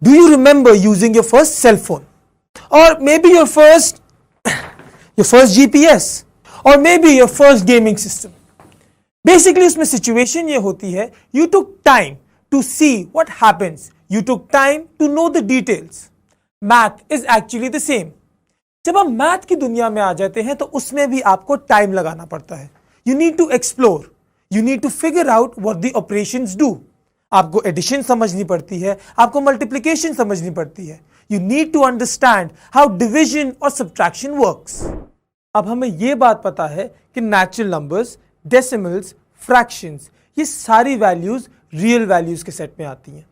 Do you remember using your first cell phone? Or maybe your first GPS? Or maybe your first gaming system? Basically उसमें situation ये होती है, you took time to see what happens. You took time to know the details. Math is actually the same. जब हम math की दुनिया में आ जाते हैं तो उसमें भी आपको टाइम लगाना पड़ता है. You need to explore. You need to figure out what the operations do. आपको एडिशन समझनी पड़ती है, आपको मल्टीप्लिकेशन समझनी पड़ती है. You need to understand how division or subtraction works. अब हमें यह बात पता है कि नेचुरल नंबर्स, डेसिमल्स, फ्रैक्शंस, ये सारी वैल्यूज रियल वैल्यूज के सेट में आती हैं.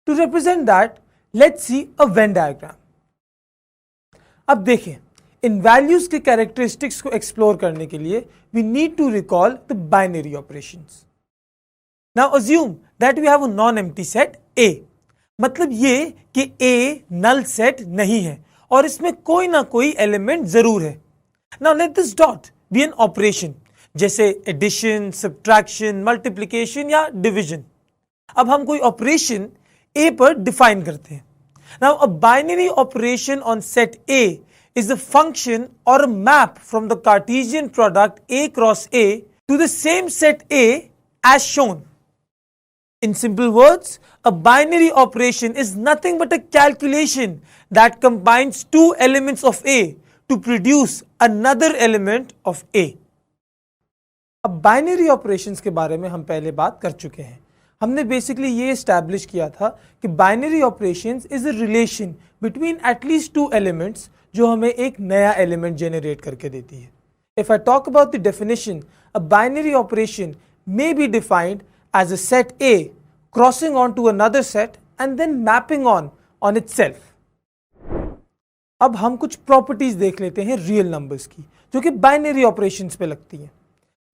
To represent that, let's see a Venn diagram. अब देखें, इन वैल्यूज के कैरेक्टरिस्टिक्स को एक्सप्लोर करने के लिए we need to recall the binary operations. Now assume that we have a non empty set A. मतलब ये कि A नल सेट नहीं है और इसमें कोई ना कोई एलिमेंट जरूर है. Now let this dot be an operation, जैसे एडिशन, सब्ट्रैक्शन, मल्टीप्लिकेशन या डिवीजन. अब हम कोई ऑपरेशन A पर डिफाइन करते हैं. Now a binary operation on set A is a function or a map from the Cartesian product A cross A to the same set A as shown. In simple words, a binary operation is nothing but a calculation that combines two elements of A to produce another element of A. अब binary operations के बारे में हम पहले बात कर चुके हैं. हमने बेसिकली ये एस्टैब्लिश किया था कि binary operations is a relation between at least two elements जो हमें एक नया एलिमेंट जनरेट करके देती है. If I talk about the definition, a binary operation may be defined as a set A crossing on to another set and then mapping on itself. अब हम कुछ प्रॉपर्टीज देख लेते हैं रियल नंबर्स की जो कि बाइनरी ऑपरेशंस पे लगती हैं.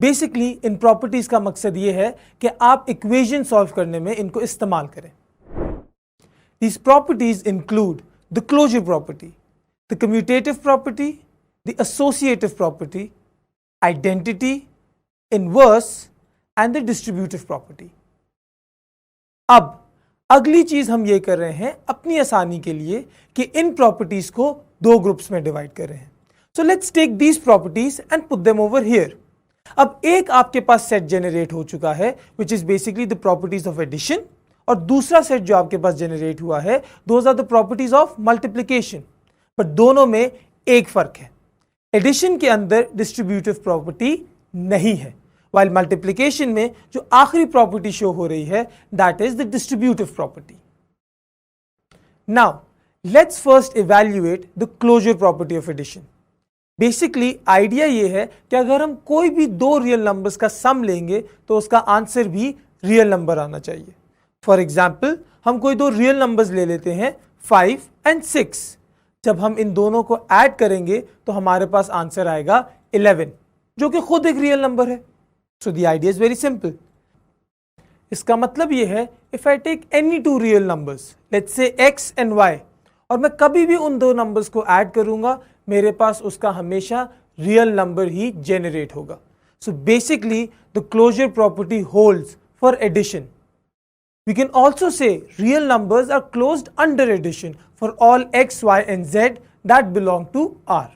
बेसिकली इन प्रॉपर्टीज का मकसद ये है कि आप इक्वेशन सॉल्व करने में इनको इस्तेमाल करें. These properties include the closure property, the commutative property, the associative property, identity, inverse and the distributive property. अब अगली चीज हम ये कर रहे हैं अपनी आसानी के लिए कि इन प्रॉपर्टीज को दो ग्रुप्स में डिवाइड कर रहे हैं. So let's take these properties and put them over here. अब एक आपके पास सेट जनरेट हो चुका है which is basically the properties of addition, और दूसरा सेट जो आपके पास जनरेट हुआ है those are the properties of multiplication. पर दोनों में एक फर्क है, एडिशन के अंदर डिस्ट्रीब्यूटिव प्रॉपर्टी नहीं है, वाइल मल्टीप्लिकेशन में जो आखिरी प्रॉपर्टी शो हो रही है that is the distributive property. Now let's first evaluate the closure property of addition. Basically idea ये है कि अगर हम कोई भी दो रियल नंबर्स का सम लेंगे तो उसका आंसर भी रियल नंबर आना चाहिए. फॉर एग्जाम्पल हम कोई दो रियल नंबर्स ले लेते हैं 5 and 6. जब हम इन दोनों को ऐड करेंगे तो हमारे पास आंसर आएगा 11 जो कि खुद एक रियल नंबर है. So the idea is very simple. इसका मतलब यह है if I take any two real numbers, let's say x and y, और मैं कभी भी उन दो नंबर्स को ऐड करूंगा मेरे पास उसका हमेशा रियल नंबर ही जेनरेट होगा. So basically the closure property holds for addition. We can also say real numbers are closed under addition for all x, y and z that belong to R.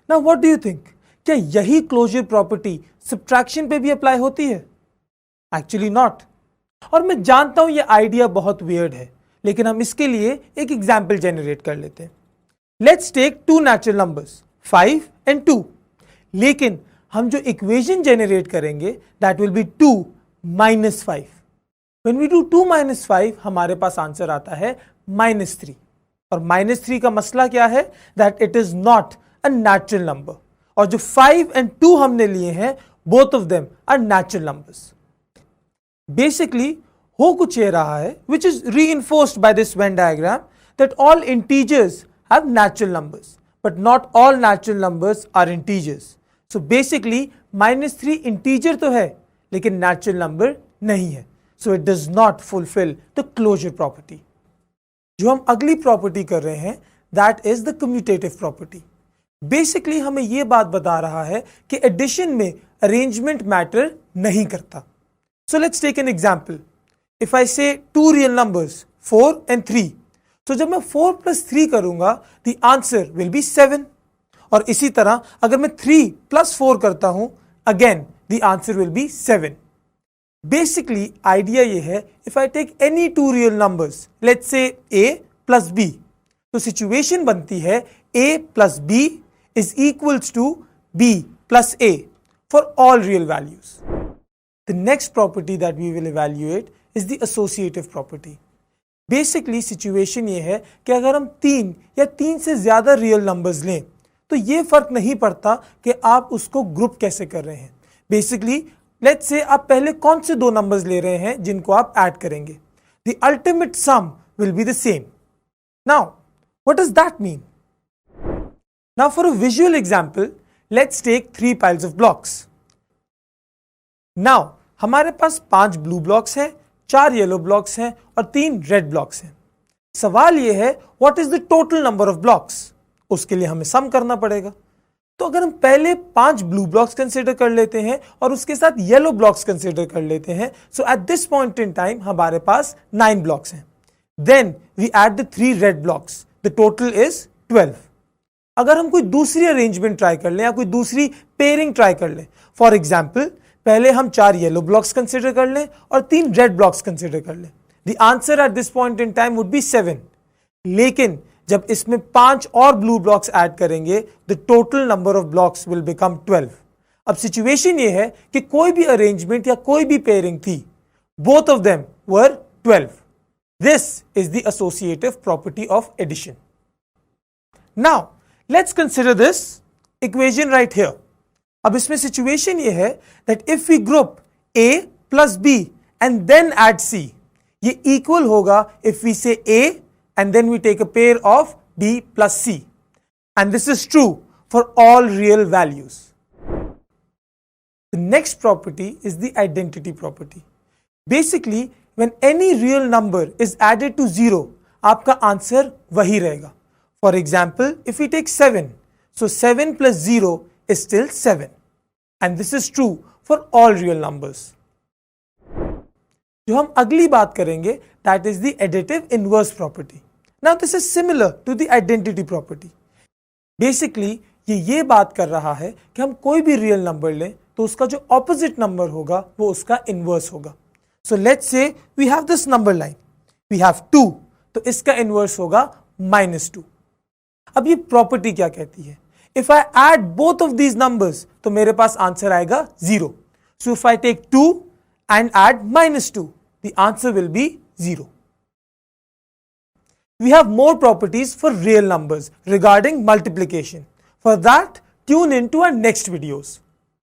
Now what do you think, क्या यही closure property subtraction पे भी apply होती है? Actually not. और मैं जानता हूं ये आइडिया बहुत वियर्ड है, लेकिन हम इसके लिए एक एग्जाम्पल जेनरेट कर लेते हैं. Let's take two natural numbers 5 and 2. लेकिन हम जो इक्वेशन जेनरेट करेंगे that will be 2 minus 5. When we do 2 minus 5 हमारे पास आंसर आता है -3. और -3 का मसला क्या है? That it is not a natural number. और जो 5 and 2 हमने लिए हैं both of them are natural numbers. Basically हो कुछ ये रहा है which is reinforced by this Venn diagram that all integers have natural numbers, but not all natural numbers are integers. So basically -3 integer तो है लेकिन natural number नहीं है. So it does not fulfill the closure property. जो हम अगली property कर रहे हैं that is the commutative property. Basically हमें ये बात बता रहा है कि एडिशन में अरेंजमेंट मैटर नहीं करता. So let's take an example. If I say two real numbers 4 and 3. तो जब मैं 4 plus 3 करूंगा the answer will be 7. और इसी तरह अगर मैं 3 plus 4 करता हूं again the answer will be 7. Basically idea ये है if I take any two real numbers let's say a plus b तो situation बनती है a plus b is equals to b plus a for all real values. The next property that we will evaluate is the associative property. Basically situation ये है कि अगर हम 3 या 3 से ज्यादा रियल नंबर्स लें तो ये फर्क नहीं पड़ता कि आप उसको ग्रुप कैसे कर रहे हैं. बेसिकली लेट्स से आप पहले कौन से दो नंबर्स ले रहे हैं जिनको आप ऐड करेंगे. The ultimate sum will be the same. Now what does that mean? Now for a visual example let's take 3 piles of blocks. Now हमारे पास 5 ब्लू ब्लॉक्स हैं, 4 येलो ब्लॉक्स हैं और 3 रेड ब्लॉक्स हैं. सवाल यह है what is the total number of blocks. उसके लिए हमें सम करना पड़ेगा. तो अगर हम पहले 5 ब्लू ब्लॉक्स कंसीडर कर लेते हैं और उसके साथ येलो ब्लॉक्स कंसीडर कर लेते हैं, so at this point in time हमारे पास 9 ब्लॉक्स हैं. Then we add the 3 red blocks, the total is 12. अगर हम कोई दूसरी अरेंजमेंट ट्राई कर लें या कोई दूसरी पेयरिंग ट्राई कर लें, फॉर एग्जाम्पल पहले हम 4 येलो ब्लॉक्स कंसीडर कर लें और 3 रेड ब्लॉक्स कंसीडर कर लें, the answer eight this point in time would be 7. लेकिन जब इसमें 5 और ब्लू ब्लॉक्स ऐड करेंगे the total number of blocks will become 12. अब सिचुएशन ये है कि कोई भी अरेंजमेंट या कोई भी पेयरिंग थी, both of them were 12. This is the associative property of addition. Now let's consider this equation right here. अब इसमें सिचुएशन ये है that if we group a plus b and then add c, ये equal होगा if we say a and then we take a pair of b plus c, and this is true for all real values. The next property is the identity property. Basically when any real number is added to 0, आपका answer वही रहेगा. For example if we take 7, so 7 plus 0 is still 7, and this is true for all real numbers. जो हम अगली बात करेंगे that is the additive inverse property. Now this is similar to the identity property. Basically ये बात कर रहा है कि हम कोई भी रियल नंबर लें तो उसका जो ऑपोजिट नंबर होगा वो उसका इनवर्स होगा. So let's say we have this number line, we have 2, तो इसका इनवर्स होगा -2. अब ये प्रॉपर्टी क्या कहती है? If I add both of these numbers तो मेरे पास आंसर आएगा 0. So if I take 2 and add -2, the answer will be 0. We have more properties for real numbers regarding multiplication. For that, tune in to our next videos.